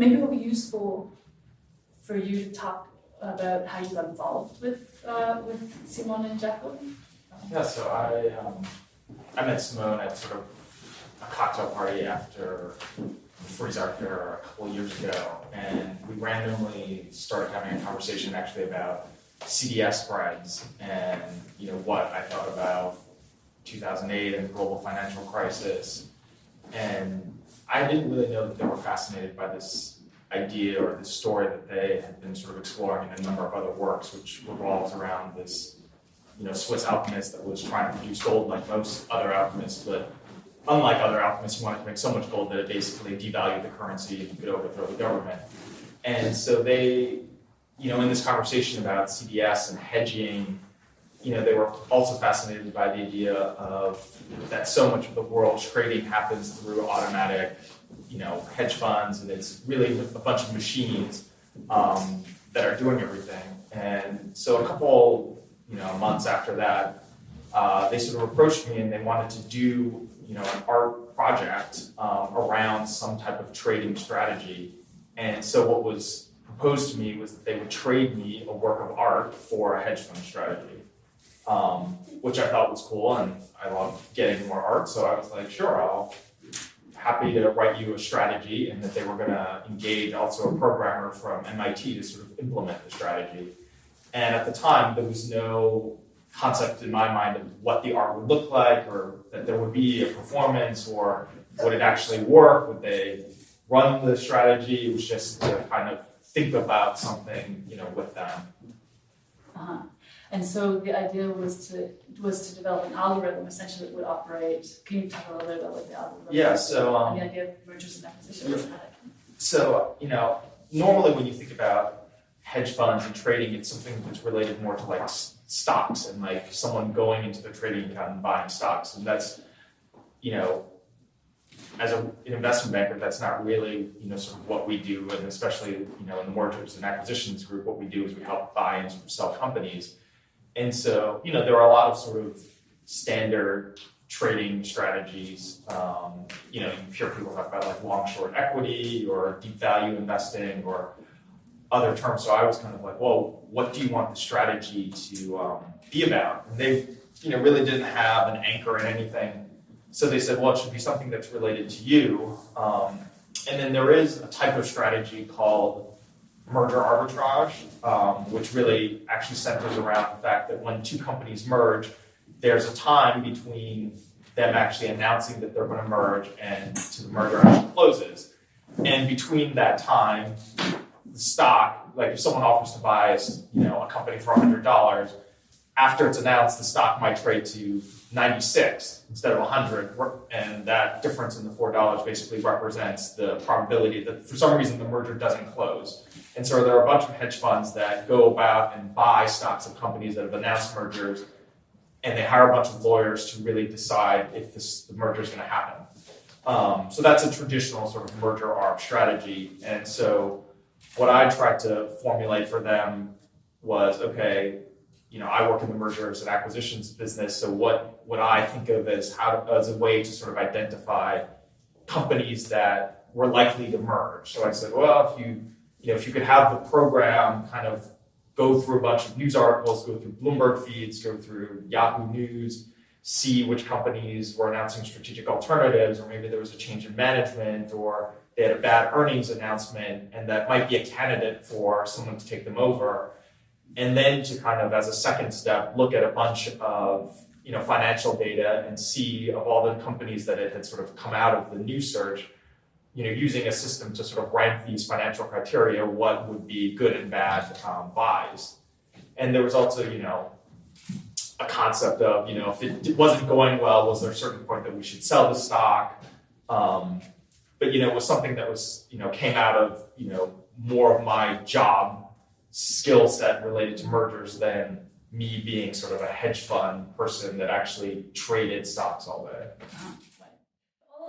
maybe it would be useful for you to talk about how you got involved with Simone and Jacqueline. Yeah, so I met Simone at sort of a cocktail party after Freeze Art Fair a couple of years ago, and we randomly started having a conversation actually about CDS spreads and what I thought about 2008 and the global financial crisis. And I didn't really know that they were fascinated by this idea or this story that they had been sort of exploring in a number of other works, which revolves around this Swiss alchemist that was trying to produce gold like most other alchemists, but unlike other alchemists who wanted to make so much gold that it basically devalued the currency and could overthrow the government. And so they, in this conversation about CDS and hedging, they were also fascinated by the idea of that so much of the world's trading happens through automatic, hedge funds, and it's really a bunch of machines that are doing everything. And so a couple, months after that, they sort of approached me and they wanted to do, an art project around some type of trading strategy. And so what was proposed to me was that they would trade me a work of art for a hedge fund strategy, which I thought was cool, and I love getting more art. So I was like, sure, I'll happy to write you a strategy, and that they were going to engage also a programmer from MIT to sort of implement the strategy. And at the time, there was no concept in my mind of what the art would look like, or that there would be a performance, or would it actually work? Would they run the strategy? It was just to kind of think about something, with them. Uh-huh. And so the idea was to develop an algorithm essentially that would operate. Can you talk a little bit about what the algorithm? Yeah. So and the idea of mergers and acquisitions. So normally when you think about hedge funds and trading, it's something that's related more to like stocks and like someone going into the trading account and buying stocks, and that's as an investment banker, that's not really sort of what we do, and especially in the mergers and acquisitions group, what we do is we help buy and sort of sell companies. And so, there are a lot of sort of standard trading strategies. You hear people talk about like long short equity or deep value investing or other terms. So I was kind of like, well, what do you want the strategy to be about? And they, really didn't have an anchor in anything. So they said, well, it should be something that's related to you. And then there is a type of strategy called merger arbitrage, which really actually centers around the fact that when two companies merge, there's a time between them actually announcing that they're going to merge and to the merger actually closes. And between that time, the stock, like if someone offers to buy a company for $100, after it's announced, the stock might trade to 96 instead of 100, and that difference in the $4 basically represents the probability that for some reason the merger doesn't close. And so there are a bunch of hedge funds that go about and buy stocks of companies that have announced mergers, and they hire a bunch of lawyers to really decide if the merger is going to happen. So that's a traditional sort of merger arb strategy. And so what I tried to formulate for them was, okay, I work in the mergers and acquisitions business, so what would I think of as a way to sort of identify companies that were likely to merge? So I said, well, if you could have the program kind of go through a bunch of news articles, go through Bloomberg feeds, go through Yahoo News, see which companies were announcing strategic alternatives, or maybe there was a change in management, or they had a bad earnings announcement, and that might be a candidate for someone to take them over. And then to kind of, as a second step, look at a bunch of financial data and see of all the companies that it had sort of come out of the news search, using a system to sort of rank these financial criteria, what would be good and bad buys. And there was also, a concept of, if it wasn't going well, was there a certain point that we should sell the stock? But, it was something that was, came out of, more of my job skill set related to mergers than me being sort of a hedge fund person that actually traded stocks all day.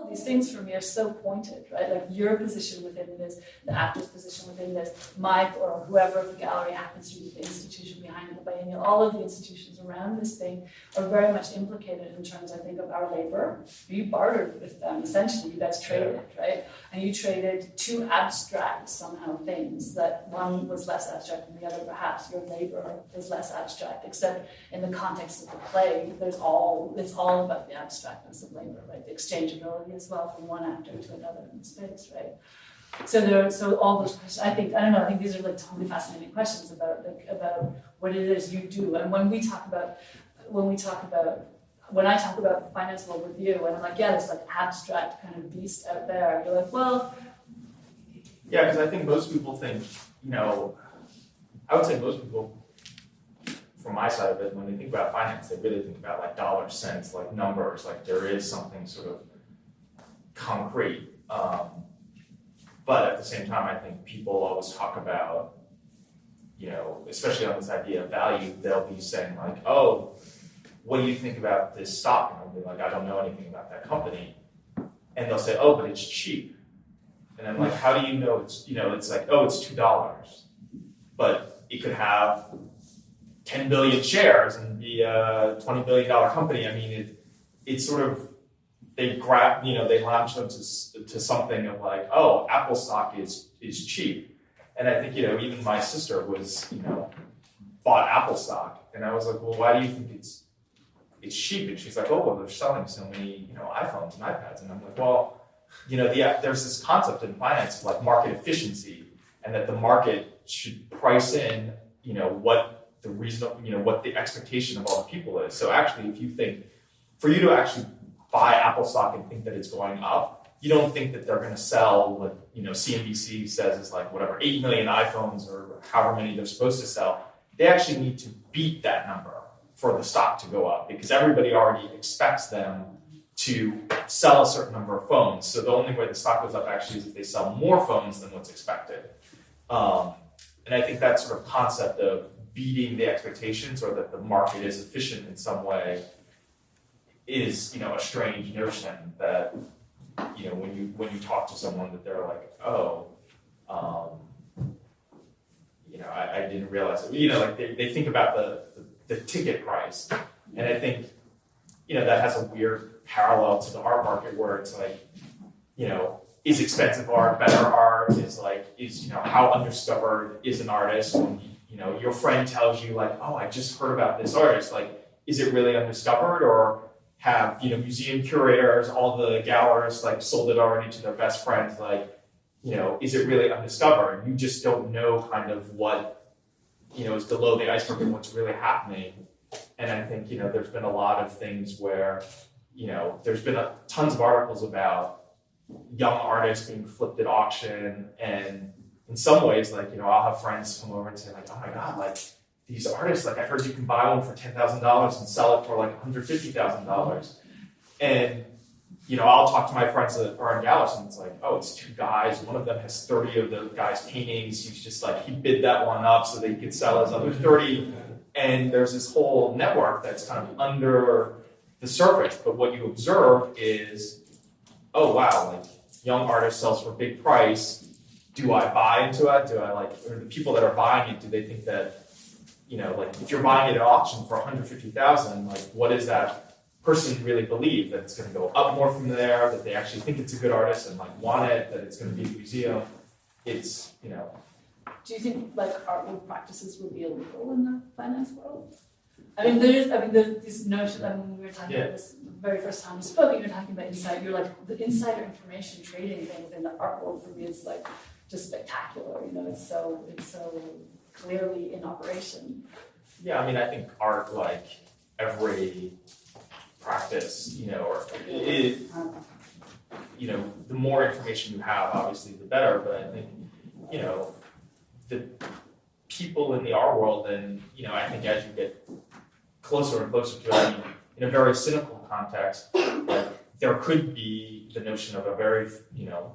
of these things for me are so pointed, right? Like your position within this, the actor's position within this, Mike or whoever of the gallery happens to be the institution behind the biennial, all of the institutions around this thing are very much implicated in terms, I think, of our labor. You bartered with them, essentially, you guys traded, right? And you traded two abstract, somehow, things, that one was less abstract than the other, perhaps your labor is less abstract, except in the context of the play, it's all about the abstractness of labor, right? The exchangeability as well from one actor to another in space, right? So all those questions, I think these are like totally fascinating questions about what it is you do. And when I talk about finance world review, and I'm like, yeah, this like abstract kind of beast out there, you're like, well. Yeah, because I think most people think, I would say most people, from my side of it, when they think about finance, they really think about like dollar cents, like numbers, like there is something sort of concrete. But at the same time, I think people always talk about, especially on this idea of value, they'll be saying like, oh, what do you think about this stock? And I'll be like, I don't know anything about that company. And they'll say, oh, but it's cheap. And I'm like, how do you know it's like, oh, it's $2. But it could have 10 billion shares and be a $20 billion company. I mean, it's sort of, they launch them to something of like, oh, Apple stock is cheap. And I think, even my sister was, bought Apple stock. And I was like, well, why do you think it's cheap? And she's like, oh, well, they're selling so many, iPhones and iPads. And I'm like, well, there's this concept in finance like market efficiency, and that the market should price in, what the reason, what the expectation of all the people is. So actually, if you think, for you to actually buy Apple stock and think that it's going up, you don't think that they're going to sell what, CNBC says is like whatever, 8 million iPhones or however many they're supposed to sell. They actually need to beat that number for the stock to go up, because everybody already expects them to sell a certain number of phones. So the only way the stock goes up actually is if they sell more phones than what's expected. And I think that sort of concept of beating the expectations, or that the market is efficient in some way, is a strange notion that when you talk to someone that they're like, oh, I didn't realize it. Like they think about the ticket price, and I think that has a weird parallel to the art market, where it's like, is expensive art better art? Is how undiscovered is an artist? When your friend tells you like, oh, I just heard about this artist, like, is it really undiscovered? Or have museum curators, all the gallerists like sold it already to their best friends? Like, is it really undiscovered? You just don't know kind of what is below the iceberg and what's really happening. And I think there's been a lot of things where there's been tons of articles about young artists being flipped at auction, and in some ways, like I'll have friends come over and say like, oh my god, like these artists, like I heard you can buy one for $10,000 and sell it for like $150,000. And I'll talk to my friends that are in galleries, and it's like, oh, it's two guys. One of them has 30 of the guy's paintings. He's just like, he bid that one up so they could sell his other 30. And there's this whole network that's kind of under the surface. But what you observe is, oh wow, like young artist sells for a big price. Do I buy into it? Or the people that are buying it, do they think that, like if you're buying it at auction for $150,000, like what does that person really believe? That it's going to go up more from there, that they actually think it's a good artist and like want it, that it's going to be a museum. It's, Do you think like artwork practices would be illegal in the finance world? There's this notion, when we were talking about this the very first time we spoke, you were talking about insider, you're like, the insider information trading thing within the art world for me is like just spectacular, it's so clearly in operation. Yeah, I think art, like every practice, the more information you have, obviously, the better. But I think, the people in the art world, and, I think as you get closer and closer to it, in a very cynical context, like there could be the notion of a very,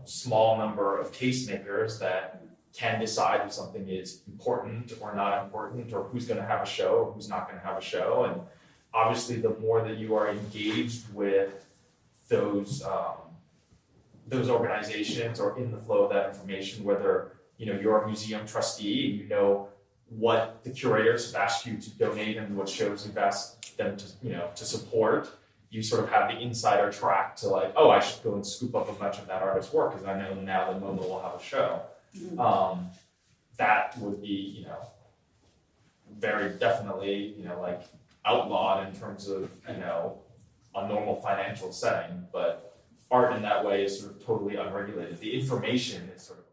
small number of tastemakers that can decide if something is important or not important, or who's going to have a show or who's not going to have a show. And obviously, the more that you are engaged with those those organizations or in the flow of that information, whether, you're a museum trustee and you know what the curators have asked you to donate and what shows you've asked them to support. You sort of have the insider track to like, oh, I should go and scoop up a bunch of that artist's work because I know now that MoMA will have a show. That would be, very definitely, like outlawed in terms of, a normal financial setting, but art in that way is sort of totally unregulated. The information is sort of